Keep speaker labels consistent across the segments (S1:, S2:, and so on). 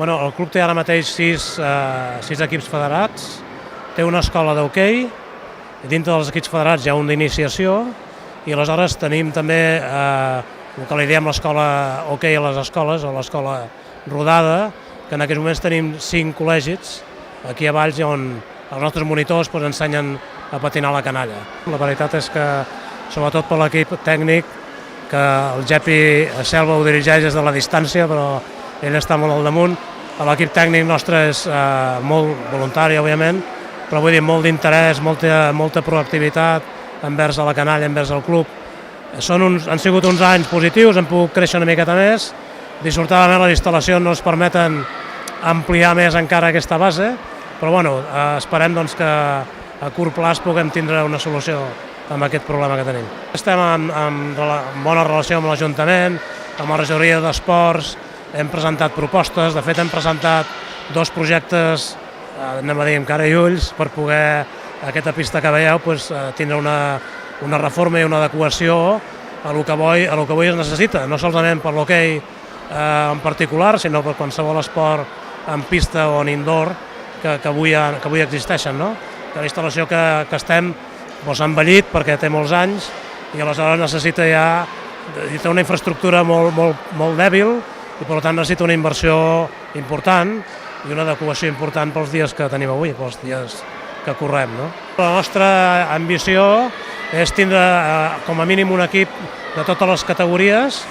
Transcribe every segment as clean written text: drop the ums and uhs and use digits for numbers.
S1: El club té ara mateix sis equips federats, té una escola d'hoquei, dintre dels equips federats hi ha un d'iniciació i aleshores tenim també el que li diem l'escola hoquei a les escoles, o l'escola rodada, que en aquests moments tenim 5 col·legis aquí a Valls on els nostres monitors ensenyen a patinar la canalla. La veritat és que, sobretot per l'equip tècnic, que el Gepi Selva ho dirigeix des de la distància, però ell està molt al damunt. L'equip tècnic nostre és molt voluntari, òbviament, però vull dir, molt d'interès, molta proactivitat envers la canalla, envers el club. Han sigut uns anys positius, hem pogut créixer una miqueta més. Dissortadament les instal·lacions no ens permeten ampliar més encara aquesta base, però esperem que a curt plaç puguem tindre una solució amb aquest problema que tenim. Estem en bona relació amb l'Ajuntament, amb la regidoria d'esports, hem presentat propostes, de fet hem presentat 2 projectes, anem a dir amb cara i ulls, per poder aquesta pista que veieu tindre una reforma i una adequació a lo que avui es necessita, no solament per l'hoquei en particular, sinó per qualsevol esport en pista o en indoor que avui existeixen. La instal·lació que estem s'ha envellit perquè té molts anys i aleshores necessita una infraestructura molt dèbil i per tant necessita una inversió important i una adequació important pels dies que tenim avui, pels dies que correm. La nostra ambició és tindre com a mínim un equip de totes les categories,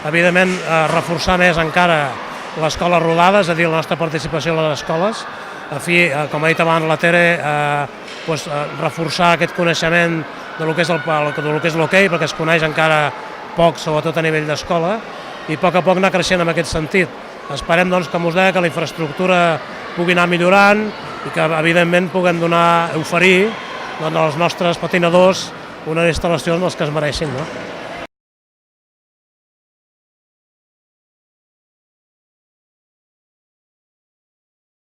S1: evidentment reforçar més encara l'escola rodada, és a dir, la nostra participació a les escoles, com ha dit abans la Tere, reforçar aquest coneixement del que és l'hoquei, perquè es coneix encara poc, sobretot a nivell d'escola, i a poc anar creixent en aquest sentit. Esperem, com us deia, que la infraestructura pugui anar millorant i que, evidentment, puguem oferir als nostres patinadors unes instal·lacions que es mereixin.